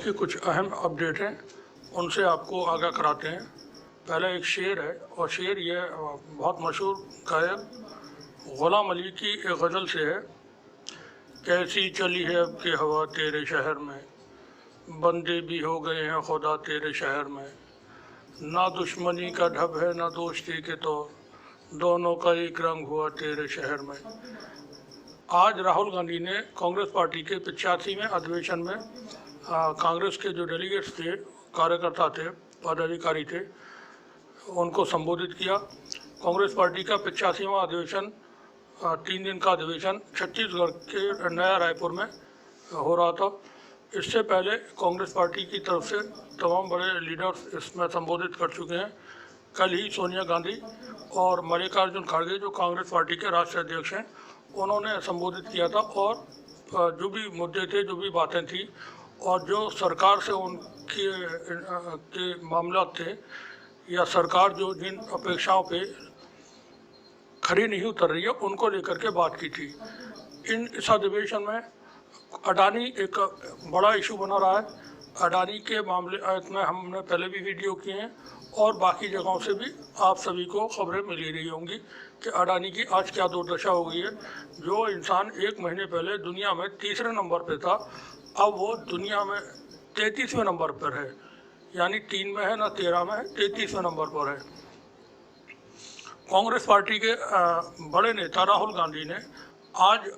की कुछ अहम अपडेट हैं, उनसे आपको आगाह कराते हैं। पहला एक शेर है, और शेर ये बहुत मशहूर गायक ग़ुलाम अली की एक गज़ल से है। कैसी चली है अब की हवा तेरे शहर में, बंदे भी हो गए हैं खुदा तेरे शहर में। ना दुश्मनी का ढब है ना दोस्ती के तौर, दोनों का एक रंग हुआ तेरे शहर में। आज राहुल गांधी ने कांग्रेस पार्टी के 85वें अधिवेशन में कांग्रेस के जो डेलीगेट्स थे, कार्यकर्ता थे, पदाधिकारी थे, उनको संबोधित किया। कांग्रेस पार्टी का 85वां अधिवेशन 3 दिन का अधिवेशन छत्तीसगढ़ के नया रायपुर में हो रहा था। इससे पहले कांग्रेस पार्टी की तरफ से तमाम बड़े लीडर्स इसमें संबोधित कर चुके हैं। कल ही सोनिया गांधी और मल्लिकार्जुन खड़गे, जो कांग्रेस पार्टी के राष्ट्रीय अध्यक्ष हैं, उन्होंने संबोधित किया था। और जो भी मुद्दे थे, जो भी बातें थी, और जो सरकार से उनके के मामला थे, या सरकार जो जिन अपेक्षाओं पे खरी नहीं उतर रही है, उनको लेकर के बात की थी। इस अधिवेशन में अडानी एक बड़ा इशू बना रहा है। अडानी के मामले में हमने पहले भी वीडियो किए हैं, और बाकी जगहों से भी आप सभी को खबरें मिल ही रही होंगी कि अडानी की आज क्या दुर्दशा हो गई है। जो इंसान 1 महीने पहले दुनिया में तीसरे नंबर पे था, अब वो दुनिया में 33वें नंबर पर है। यानी 3 में है ना 13 में है, 33वें नंबर पर है। कांग्रेस पार्टी के बड़े नेता राहुल गांधी ने आज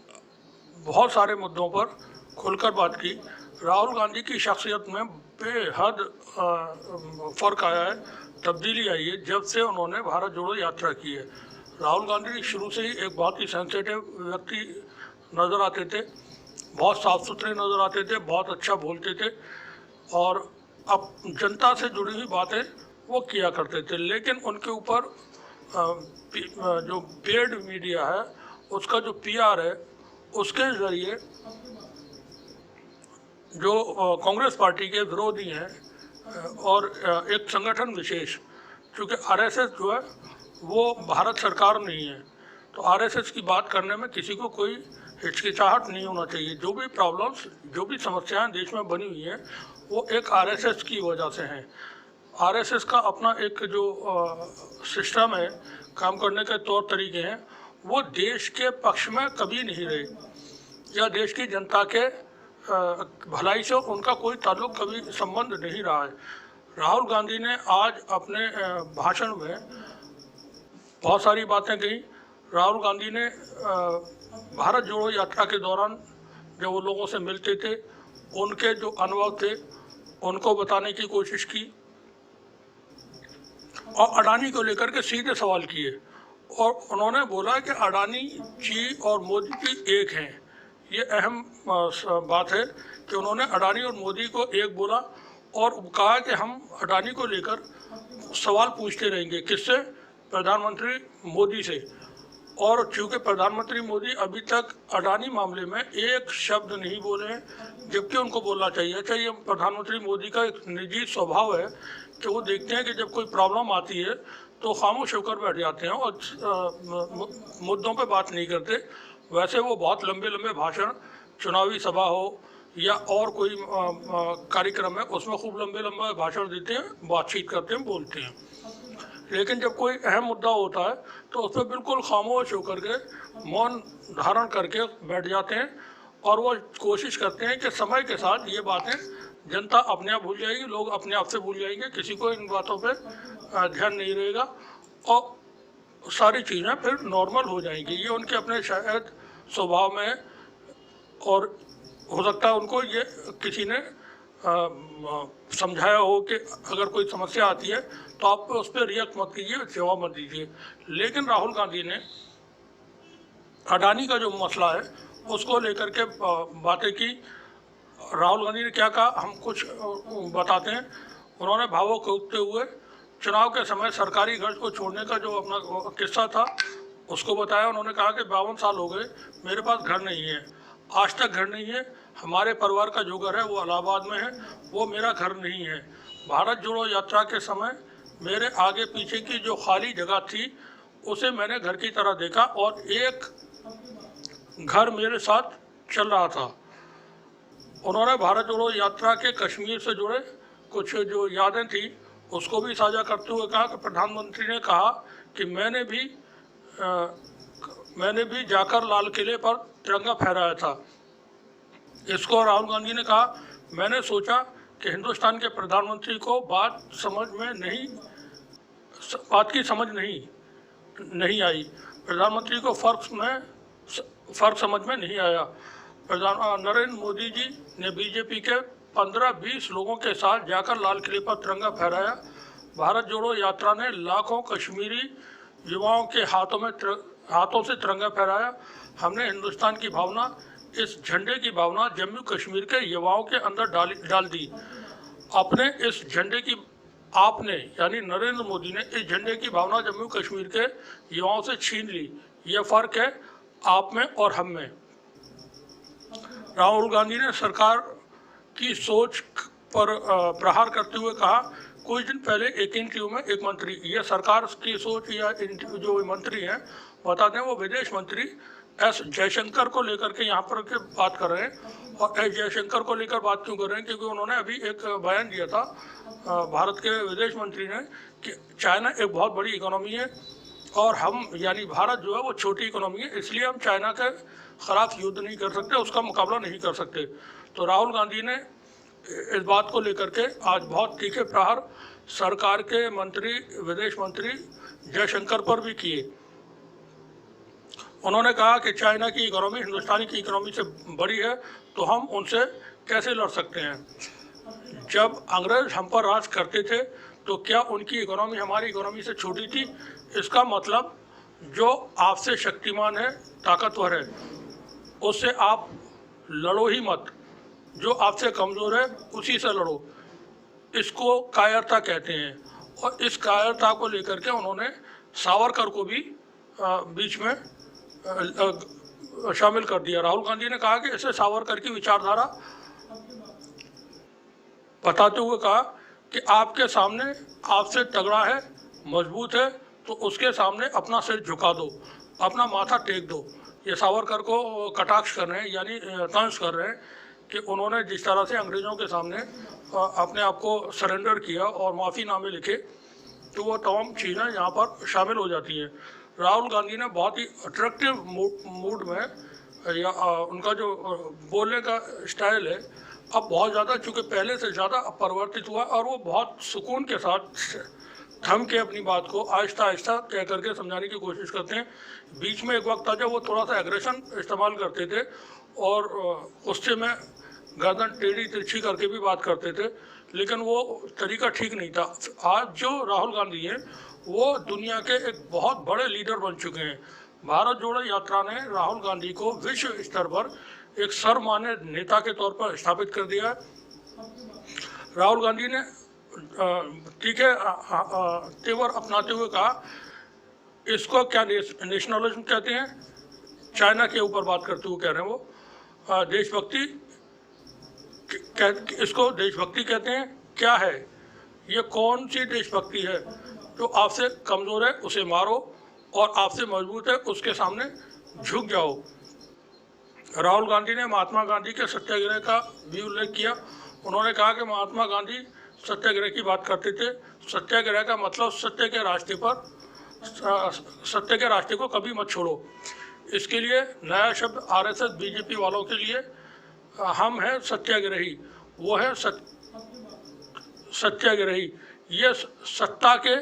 बहुत सारे मुद्दों पर खुलकर बात की। राहुल गांधी की शख्सियत में बेहद फ़र्क आया है, तब्दीली आई है जब से उन्होंने भारत जोड़ो यात्रा की है। राहुल गांधी शुरू से ही एक बहुत ही सेंसिटिव व्यक्ति नज़र आते थे, बहुत साफ़ सुथरे नज़र आते थे, बहुत अच्छा बोलते थे, और अब जनता से जुड़ी हुई बातें वो किया करते थे। लेकिन उनके ऊपर जो पेड मीडिया है, उसका जो PR है, उसके ज़रिए जो कांग्रेस पार्टी के विरोधी हैं, और एक संगठन विशेष, क्योंकि RSS जो है वो भारत सरकार नहीं है, तो RSS की बात करने में किसी को कोई हिचकिचाहट नहीं होना चाहिए। जो भी प्रॉब्लम्स, जो भी समस्याएं देश में बनी हुई हैं, वो एक RSS की वजह से हैं। RSS का अपना एक जो सिस्टम है, काम करने के तौर तरीके हैं, वो देश के पक्ष में कभी नहीं रहे, या देश की जनता के भलाई से उनका कोई ताल्लुक, कभी संबंध नहीं रहा है। राहुल गांधी ने आज अपने भाषण में बहुत सारी बातें कही। राहुल गांधी ने भारत जोड़ो यात्रा के दौरान जब वो लोगों से मिलते थे, उनके जो अनुभव थे उनको बताने की कोशिश की, और अडानी को लेकर के सीधे सवाल किए। और उन्होंने बोला कि अडानी जी और मोदी जी एक हैं। ये अहम बात है कि उन्होंने अडानी और मोदी को एक बोला, और कहा कि हम अडानी को लेकर सवाल पूछते रहेंगे। किससे? प्रधानमंत्री मोदी से। और चूँकि प्रधानमंत्री मोदी अभी तक अडानी मामले में एक शब्द नहीं बोले हैं, जबकि उनको बोलना चाहिए। अच्छा, ये प्रधानमंत्री मोदी का एक निजी स्वभाव है कि वो देखते हैं कि जब कोई प्रॉब्लम आती है तो खामोश होकर बैठ जाते हैं, और मुद्दों पे बात नहीं करते। वैसे वो बहुत लंबे लंबे भाषण, चुनावी सभा हो या और कोई कार्यक्रम है, उसमें खूब लंबे लंबे भाषण देते हैं, बातचीत करते हैं, बोलते हैं। लेकिन जब कोई अहम मुद्दा होता है तो उस पर बिल्कुल खामोश होकर के, मौन धारण करके बैठ जाते हैं, और वो कोशिश करते हैं कि समय के साथ ये बातें जनता अपने आप भूल जाएगी, लोग अपने आप से भूल जाएंगे, किसी को इन बातों पे ध्यान नहीं रहेगा, और सारी चीज़ें फिर नॉर्मल हो जाएंगी। ये उनके अपने शायद स्वभाव में है, और हो सकता है उनको ये किसी ने समझाया हो कि अगर कोई समस्या आती है तो आप उस पर रिएक्ट मत कीजिए, जवाब मत दीजिए। लेकिन राहुल गांधी ने अडानी का जो मसला है उसको लेकर के बातें की। राहुल गांधी ने क्या कहा, हम कुछ बताते हैं। उन्होंने भावुक होते हुए चुनाव के समय सरकारी घर को छोड़ने का जो अपना किस्सा था उसको बताया। उन्होंने कहा कि 52 साल हो गए, मेरे पास घर नहीं है, आज तक घर नहीं है। हमारे परिवार का जो घर है वो इलाहाबाद में है, वो मेरा घर नहीं है। भारत जोड़ो यात्रा के समय मेरे आगे पीछे की जो खाली जगह थी उसे मैंने घर की तरह देखा, और एक घर मेरे साथ चल रहा था। उन्होंने भारत जोड़ो यात्रा के कश्मीर से जुड़े कुछ जो यादें थी उसको भी साझा करते हुए कहा कि प्रधानमंत्री ने कहा कि मैंने भी जाकर लाल किले पर तिरंगा फहराया था। इसको राहुल गांधी ने कहा, मैंने सोचा कि हिंदुस्तान के प्रधानमंत्री को बात की समझ नहीं आई। प्रधानमंत्री को फर्क समझ में नहीं आया। नरेंद्र मोदी जी ने बीजेपी के 15-20 लोगों के साथ जाकर लाल किले पर तिरंगा फहराया। भारत जोड़ो यात्रा ने लाखों कश्मीरी युवाओं के हाथों से तिरंगा फहराया। हमने हिंदुस्तान की भावना, इस झंडे की भावना जम्मू कश्मीर के युवाओं के अंदर डाल दी। आपने यानी नरेंद्र मोदी ने इस झंडे की भावना जम्मू कश्मीर के युवाओं से छीन ली। यह फर्क है आप में और हम में। राहुल गांधी ने सरकार की सोच पर प्रहार करते हुए कहा, कुछ दिन पहले एक इंटरव्यू में एक मंत्री, ये सरकार की सोच या जो मंत्री हैं बताते हैं वो विदेश मंत्री एस जयशंकर को लेकर के यहाँ पर के बात कर रहे हैं। और एस जयशंकर को लेकर बात क्यों कर रहे हैं? क्योंकि उन्होंने अभी एक बयान दिया था भारत के विदेश मंत्री ने कि चाइना एक बहुत बड़ी इकोनॉमी है और हम यानी भारत जो है वो छोटी इकोनॉमी है, इसलिए हम चाइना के खिलाफ युद्ध नहीं कर सकते, उसका मुकाबला नहीं कर सकते। तो राहुल गांधी ने इस बात को लेकर के आज बहुत तीखे प्रहार सरकार के विदेश मंत्री जयशंकर पर भी किए। उन्होंने कहा कि चाइना की इकोनॉमी हिंदुस्तानी की इकोनॉमी से बड़ी है, तो हम उनसे कैसे लड़ सकते हैं? जब अंग्रेज हम पर राज करते थे तो क्या उनकी इकोनॉमी हमारी इकोनॉमी से छोटी थी? इसका मतलब जो आपसे शक्तिमान है, ताकतवर है, उससे आप लड़ो ही मत। जो आपसे कमज़ोर है उसी से लड़ो। इसको कायरता कहते हैं। और इस कायरता को लेकर के उन्होंने सावरकर को भी बीच में शामिल कर दिया। राहुल गांधी ने कहा कि इसे सावरकर की विचारधारा बताते हुए कहा कि आपके सामने आपसे तगड़ा है, मजबूत है, तो उसके सामने अपना सिर झुका दो, अपना माथा टेक दो। ये सावरकर को कटाक्ष कर रहे हैं, यानी तंज कर रहे हैं कि उन्होंने जिस तरह से अंग्रेज़ों के सामने अपने आप को सरेंडर किया और माफ़ीनामे लिखे, तो वो तमाम चीज़ें यहाँ पर शामिल हो जाती हैं। राहुल गांधी ने बहुत ही अट्रैक्टिव मूड में या उनका जो बोलने का स्टाइल है अब बहुत ज़्यादा, चूँकि पहले से ज़्यादा परिवर्तित हुआ और वो बहुत सुकून के साथ थम के अपनी बात को आहिस्ता आहिस्ता कह करके समझाने की कोशिश करते हैं। बीच में एक वक्त था जब वो थोड़ा सा एग्रेशन इस्तेमाल करते थे और गुस्से में गर्दन टेढ़ी तिरछी करके भी बात करते थे, लेकिन वो तरीका ठीक नहीं था। आज जो राहुल गांधी हैं वो दुनिया के एक बहुत बड़े लीडर बन चुके हैं। भारत जोड़ो यात्रा ने राहुल गांधी को विश्व स्तर पर एक सर्वमान्य नेता के तौर पर स्थापित कर दिया है। राहुल गांधी ने तीखे तेवर अपनाते हुए कहा, इसको क्या नेशनलिज्म कहते हैं? चाइना के ऊपर बात करते हुए कह रहे हैं वो देशभक्ति, इसको देशभक्ति कहते हैं। क्या है ये? कौन सी देशभक्ति है? जो आपसे कमज़ोर है उसे मारो और आपसे मजबूत है उसके सामने झुक जाओ। राहुल गांधी ने महात्मा गांधी के सत्याग्रह का भी उल्लेख किया। उन्होंने कहा कि महात्मा गांधी सत्याग्रह की बात करते थे। सत्याग्रह का मतलब सत्य के रास्ते को कभी मत छोड़ो। इसके लिए नया शब्द आरएसएस बीजेपी वालों के लिए हम हैं सत्याग्रही, वो है सत्याग्रही। ये सत्ता के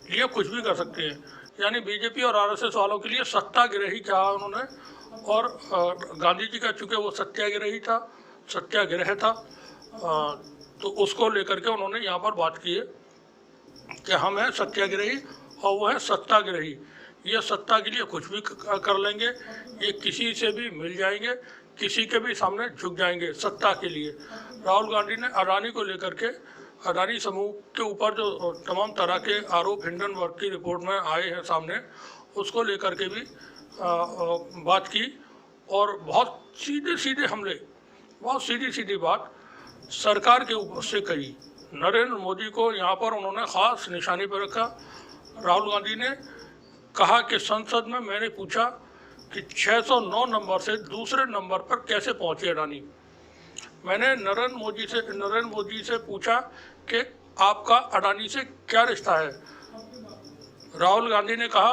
लिए कुछ भी कर सकते हैं, यानी बीजेपी और आरएसएस वालों के लिए सत्याग्रही कहा उन्होंने। और गांधी जी का चूँकि वो सत्याग्रह था तो उसको लेकर के उन्होंने यहाँ पर बात की है कि हम हैं सत्याग्रही और वो है सत्याग्रही। ये सत्ता के लिए कुछ भी कर लेंगे, ये किसी से भी मिल जाएंगे, किसी के भी सामने झुक जाएंगे सत्ता के लिए। राहुल गांधी ने अडानी को लेकर के, अडानी समूह के ऊपर जो तमाम तरह के आरोप हिंडनबर्ग की रिपोर्ट में आए हैं सामने, उसको लेकर के भी बात की और बहुत सीधे हमले, बहुत सीधी बात सरकार के ऊपर से कही। नरेंद्र मोदी को यहाँ पर उन्होंने ख़ास निशाने पर रखा। राहुल गांधी ने कहा कि संसद में मैंने पूछा कि 609 नंबर से दूसरे नंबर पर कैसे पहुँचे अडानी। मैंने नरेंद्र मोदी से पूछा कि आपका अडानी से क्या रिश्ता है। राहुल गांधी ने कहा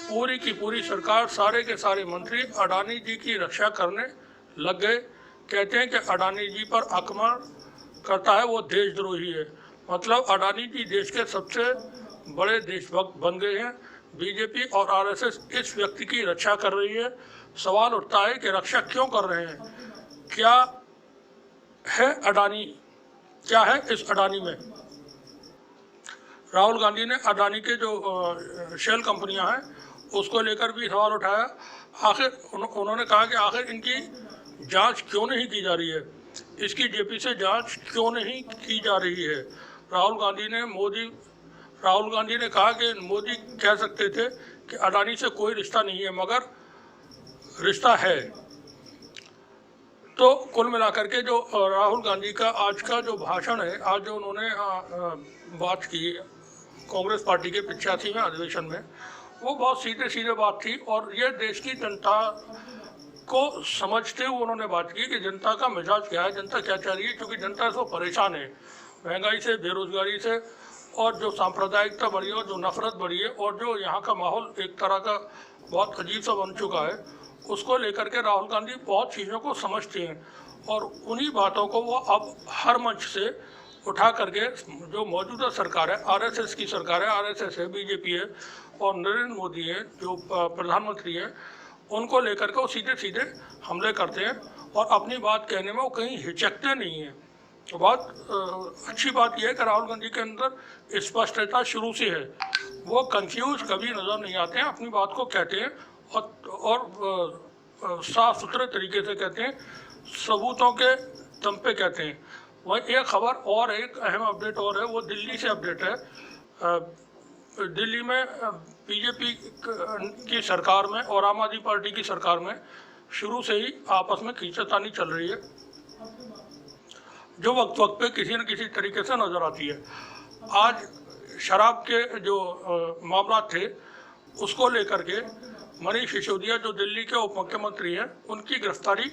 पूरी की पूरी सरकार, सारे के सारे मंत्री अडानी जी की रक्षा करने लग गए। कहते हैं कि अडानी जी पर आक्रमण करता है वो देशद्रोही है। मतलब अडानी जी देश के सबसे बड़े देशभक्त बन गए हैं। बीजेपी और आरएसएस इस व्यक्ति की रक्षा कर रही है। सवाल उठता है कि रक्षा क्यों कर रहे हैं? क्या है अडानी, क्या है इस अडानी में? राहुल गांधी ने अडानी के जो शेल कंपनियां हैं उसको लेकर भी सवाल उठाया। आखिर उन्होंने कहा कि आखिर इनकी जांच क्यों नहीं की जा रही है, इसकी जेपी से जांच क्यों नहीं की जा रही है। राहुल गांधी ने कहा कि मोदी कह सकते थे कि अडानी से कोई रिश्ता नहीं है, मगर रिश्ता है। तो कुल मिलाकर के जो राहुल गांधी का आज का जो भाषण है, आज जो उन्होंने बात की कांग्रेस पार्टी के 85वें अधिवेशन में, वो बहुत सीधे सीधे बात थी और ये देश की जनता को समझते हुए उन्होंने बात की कि जनता का मिजाज क्या है, जनता क्या चाह रही है। क्योंकि जनता तो परेशान है महंगाई से, बेरोजगारी से, और जो सांप्रदायिकता बढ़ी है और जो नफरत बढ़ी है और जो यहाँ का माहौल एक तरह का बहुत अजीब सा बन चुका है, उसको लेकर के राहुल गांधी बहुत चीज़ों को समझते हैं और उन्हीं बातों को वो अब हर मंच से उठा करके जो मौजूदा सरकार है, आरएसएस की सरकार है, आरएसएस है, बीजेपी है और नरेंद्र मोदी है जो प्रधानमंत्री हैं, उनको लेकर के वो सीधे सीधे हमले करते हैं और अपनी बात कहने में वो कहीं हिचकते नहीं हैं। तो बहुत अच्छी बात यह है कि राहुल गांधी के अंदर स्पष्टता शुरू से है, वो कंफ्यूज कभी नज़र नहीं आते हैं, अपनी बात को कहते हैं और साफ सुथरे तरीके से कहते हैं, सबूतों के दम पे कहते हैं। वही एक खबर और, एक अहम अपडेट और है, वो दिल्ली से अपडेट है। दिल्ली में बीजेपी की सरकार में और आम आदमी पार्टी की सरकार में शुरू से ही आपस में खींचातानी चल रही है, जो वक्त वक्त पे किसी न किसी तरीके से नज़र आती है। आज शराब के जो मामला थे उसको लेकर के मनीष सिसोदिया जो दिल्ली के उप मुख्यमंत्री हैं, उनकी गिरफ्तारी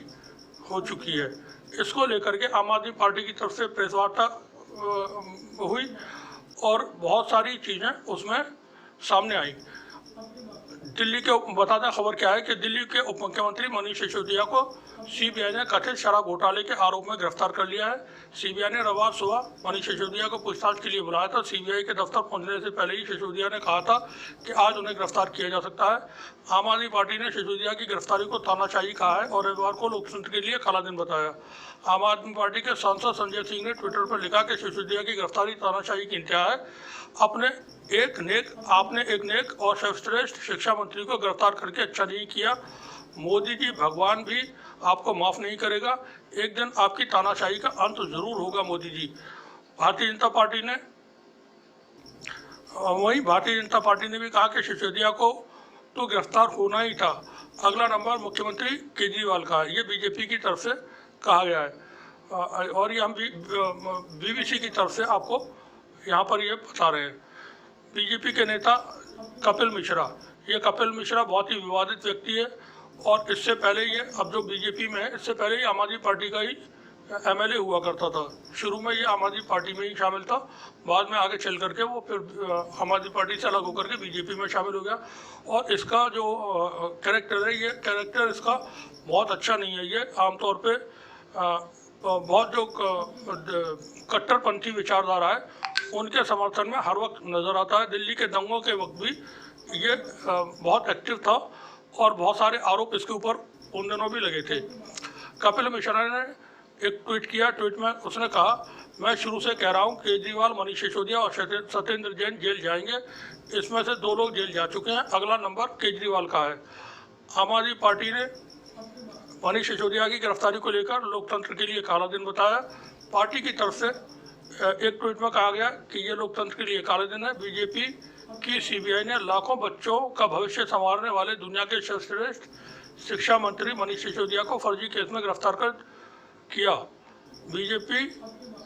हो चुकी है। इसको लेकर के आम आदमी पार्टी की तरफ से प्रेस वार्ता हुई और बहुत सारी चीज़ें उसमें सामने आई। दिल्ली के बता दें खबर क्या है कि दिल्ली के उप मुख्यमंत्री मनीष सिसोदिया को सीबीआई ने कथित शराब घोटाले के आरोप में गिरफ्तार कर लिया है। सीबीआई ने रविवार सुबह मनीष सिसोदिया को पूछताछ के लिए बुलाया था। सीबीआई के दफ्तर पहुंचने से पहले ही सिसोदिया ने कहा था कि आज उन्हें गिरफ्तार किया जा सकता है। आम आदमी पार्टी ने सिसोदिया की गिरफ्तारी को तानाशाही कहा है और रविवार को लोकतंत्र के लिए काला दिन बताया। आम आदमी पार्टी के सांसद संजय सिंह ने ट्विटर पर लिखा कि सिसोदिया की गिरफ्तारी तानाशाही की इंतहा है। आपने एक नेक और सर्वश्रेष्ठ शिक्षा मंत्री को गिरफ्तार करके अच्छा नहीं किया। मोदी जी, भगवान भी आपको माफ़ नहीं करेगा। एक दिन आपकी तानाशाही का अंत जरूर होगा मोदी जी। भारतीय जनता पार्टी ने भी कहा कि सिसोदिया को तो गिरफ्तार होना ही था। अगला नंबर मुख्यमंत्री केजरीवाल का है, ये बीजेपी की तरफ से कहा गया है और ये हम भी बीबीसी की तरफ से आपको यहाँ पर ये बता रहे हैं। बीजेपी के नेता कपिल मिश्रा, ये कपिल मिश्रा बहुत ही विवादित व्यक्ति है और इससे पहले ये, अब जो बीजेपी में है, इससे पहले ये आम आदमी पार्टी का ही एमएलए हुआ करता था। शुरू में ये आम आदमी पार्टी में ही शामिल था, बाद में आगे चल करके वो फिर आम आदमी पार्टी से अलग होकर के बीजेपी में शामिल हो गया। और इसका जो कैरेक्टर है, ये कैरेक्टर इसका बहुत अच्छा नहीं है। ये आमतौर पे बहुत जो कट्टरपंथी विचारधारा है उनके समर्थन में हर वक्त नज़र आता है। दिल्ली के दंगों के वक्त भी ये बहुत एक्टिव था और बहुत सारे आरोप इसके ऊपर उन दिनों भी लगे थे। कपिल मिश्रा ने एक ट्वीट किया, ट्वीट में उसने कहा, मैं शुरू से कह रहा हूँ केजरीवाल, मनीष सिसोदिया और सत्येंद्र जैन जेल जाएंगे। इसमें से 2 लोग जेल जा चुके हैं, अगला नंबर केजरीवाल का है। आम आदमी पार्टी ने मनीष सिसोदिया की गिरफ्तारी को लेकर लोकतंत्र के लिए काला दिन बताया। पार्टी की तरफ से एक ट्वीट में कहा गया कि ये लोकतंत्र के लिए काला दिन है। बीजेपी की सीबीआई ने लाखों बच्चों का भविष्य संवारने वाले दुनिया के सर्वश्रेष्ठ शिक्षा मंत्री मनीष सिसोदिया को फर्जी केस में गिरफ्तार कर किया। बीजेपी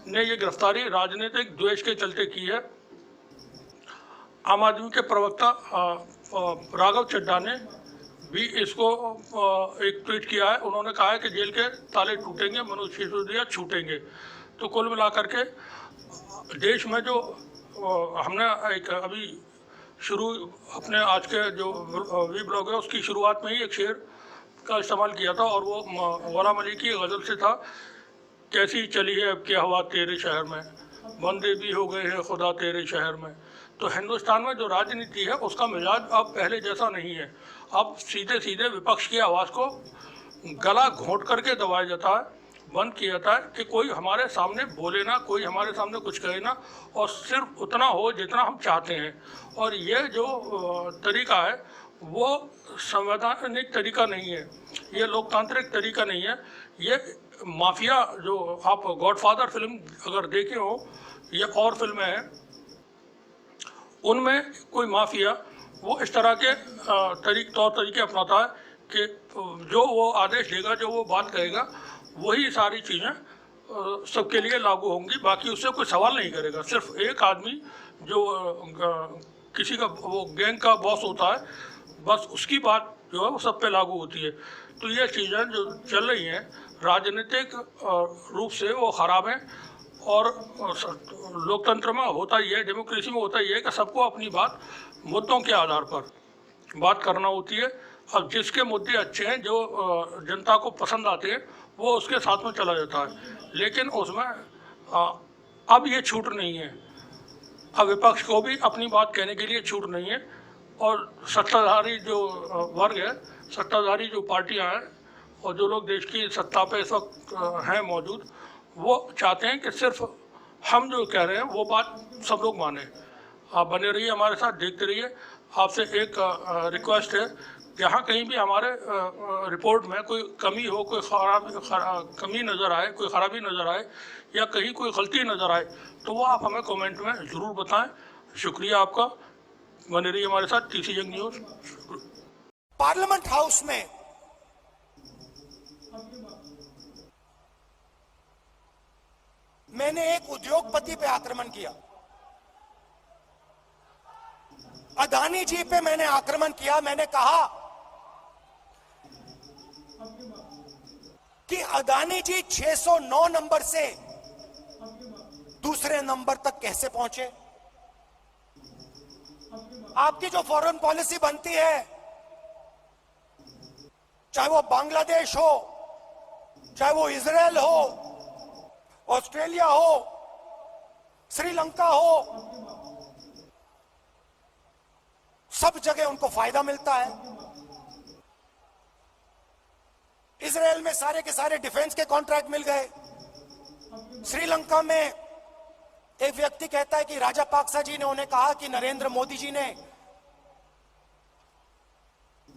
ने ये गिरफ्तारी राजनीतिक द्वेष के चलते की है। आम आदमी के प्रवक्ता राघव चड्ढा ने भी इसको एक ट्वीट किया है। उन्होंने कहा है कि जेल के ताले टूटेंगे, मनुष्य शिशु छूटेंगे। तो कुल मिलाकर के देश में जो हमने एक अभी शुरू अपने आज के जो वी ब्लॉग है उसकी शुरुआत में ही एक शेर का इस्तेमाल किया था, और वो गुलाम अली की गज़ल से था, कैसी चली है अब की हवा तेरे शहर में, बंदे भी हो गए हैं खुदा तेरे शहर में। तो हिंदुस्तान में जो राजनीति है उसका मिजाज अब पहले जैसा नहीं है। अब सीधे सीधे विपक्ष की आवाज़ को गला घोंट करके दबाया जाता है, बंद किया जाता है कि कोई हमारे सामने बोले ना, कोई हमारे सामने कुछ कहे ना, और सिर्फ उतना हो जितना हम चाहते हैं। और ये जो तरीका है वो संवैधानिक तरीका नहीं है, ये लोकतांत्रिक तरीका नहीं है। ये माफिया, जो आप गॉडफादर फिल्म अगर देखे हो या और फिल्में हैं, उनमें कोई माफिया वो इस तरह के तौर तरीके अपनाता है कि जो वो आदेश देगा, जो वो बात कहेगा, वही सारी चीज़ें सबके लिए लागू होंगी। बाकी उससे कोई सवाल नहीं करेगा। सिर्फ एक आदमी जो किसी का वो गैंग का बॉस होता है, बस उसकी बात जो है वो सब पे लागू होती है। तो ये चीज़ें जो चल रही हैं राजनीतिक रूप से वो ख़राब हैं। और लोकतंत्र में होता ही है, डेमोक्रेसी में होता ही है कि सबको अपनी बात मुद्दों के आधार पर बात करना होती है। अब जिसके मुद्दे अच्छे हैं, जो जनता को पसंद आते हैं, वो उसके साथ में चला जाता है। लेकिन उसमें अब ये छूट नहीं है, अब विपक्ष को भी अपनी बात कहने के लिए छूट नहीं है। और सत्ताधारी जो वर्ग है, सत्ताधारी जो पार्टियां हैं और जो लोग देश की सत्ता पे इस वक्त हैं मौजूद, वो चाहते हैं कि सिर्फ हम जो कह रहे हैं वो बात सब लोग माने। आप बने रहिए हमारे साथ, देखते रहिए। आपसे एक रिक्वेस्ट है, जहाँ कहीं भी हमारे रिपोर्ट में कोई कमी हो, कोई कमी नज़र आए, कोई ख़राबी नज़र आए या कहीं कोई गलती नज़र आए, तो वो आप हमें कमेंट में ज़रूर बताएं। शुक्रिया आपका। बने रहिए हमारे साथ, TC young news. Parliament house में मैंने एक उद्योगपति पे आक्रमण किया, अदानी जी पे मैंने आक्रमण किया। मैंने कहा कि अदानी जी 609 नंबर से दूसरे नंबर तक कैसे पहुंचे। आपकी जो फॉरेन पॉलिसी बनती है, चाहे वो बांग्लादेश हो, चाहे वो इजराइल हो, ऑस्ट्रेलिया हो, श्रीलंका हो, सब जगह उनको फायदा मिलता है। इजराइल में सारे के सारे डिफेंस के कॉन्ट्रैक्ट मिल गए। श्रीलंका में एक व्यक्ति कहता है कि राजापाक्सा जी ने उन्हें कहा कि नरेंद्र मोदी जी ने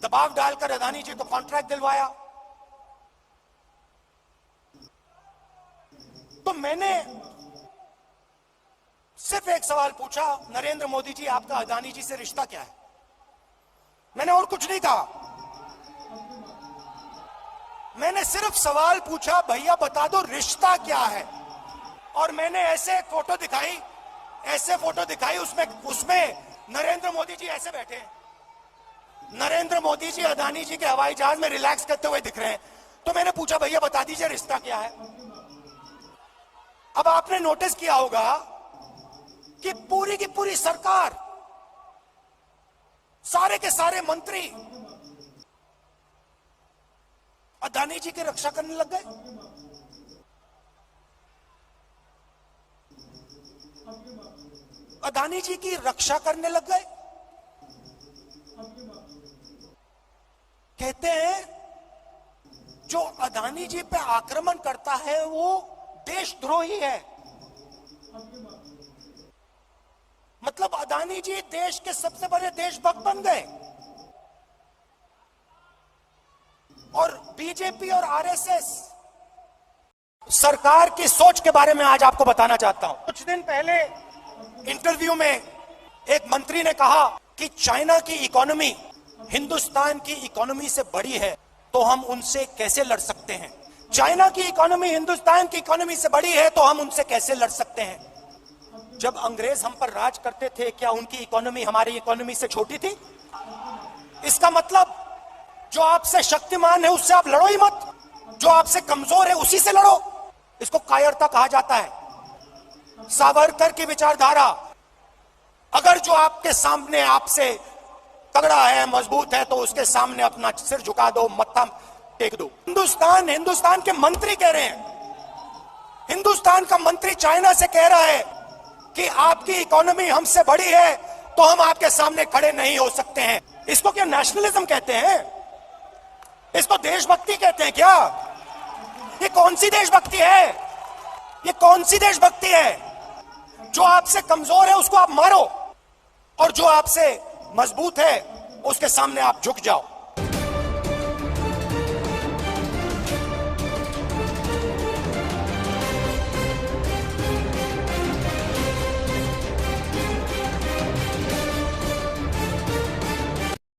दबाव डालकर अदानी जी को कॉन्ट्रैक्ट दिलवाया। तो मैंने सिर्फ एक सवाल पूछा, नरेंद्र मोदी जी आपका अदानी जी से रिश्ता क्या है? मैंने और कुछ नहीं कहा। मैंने सिर्फ सवाल पूछा, भैया बता दो रिश्ता क्या है। और मैंने ऐसे फोटो दिखाई, उसमें नरेंद्र मोदी जी ऐसे बैठे हैं। नरेंद्र मोदी जी अदानी जी के हवाई जहाज में रिलैक्स करते हुए दिख रहे हैं। तो मैंने पूछा, भैया बता दीजिए रिश्ता क्या है। अब आपने नोटिस किया होगा कि पूरी की पूरी सरकार, सारे के सारे मंत्री अदानी जी की रक्षा करने लग गए। अदानी जी की रक्षा करने लग गए। कहते हैं जो अदानी जी पे आक्रमण करता है वो देशद्रोही है। मतलब अदानी जी देश के सबसे बड़े देशभक्त बन गए। और बीजेपी और आरएसएस सरकार की सोच के बारे में आज आपको बताना चाहता हूं। कुछ दिन पहले इंटरव्यू में एक मंत्री ने कहा कि चाइना की इकोनॉमी हिंदुस्तान की इकोनॉमी से बड़ी है, तो हम उनसे कैसे लड़ सकते हैं। चाइना की इकोनॉमी हिंदुस्तान की इकोनॉमी से बड़ी है तो हम उनसे कैसे लड़ सकते हैं। जब अंग्रेज हम पर राज करते थे, क्या उनकी इकोनॉमी हमारी इकोनॉमी से छोटी थी? इसका मतलब जो आपसे शक्तिमान है उससे आप लड़ो ही मत, जो आपसे कमजोर है उसी से लड़ो। इसको कायरता कहा जाता है। सावरकर की विचारधारा, अगर जो आपके सामने आपसे तगड़ा है, मजबूत है, तो उसके सामने अपना सिर झुका दो, मत्था टेक दो। हिंदुस्तान के मंत्री कह रहे हैं, हिंदुस्तान का मंत्री चाइना से कह रहा है कि आपकी इकोनॉमी हमसे बड़ी है तो हम आपके सामने खड़े नहीं हो सकते हैं। इसको क्या नेशनलिज्म कहते हैं? इसको देशभक्ति कहते हैं क्या? ये कौन सी देशभक्ति है? ये कौन सी देशभक्ति है? जो आपसे कमजोर है उसको आप मारो और जो आपसे मजबूत है उसके सामने आप झुक जाओ।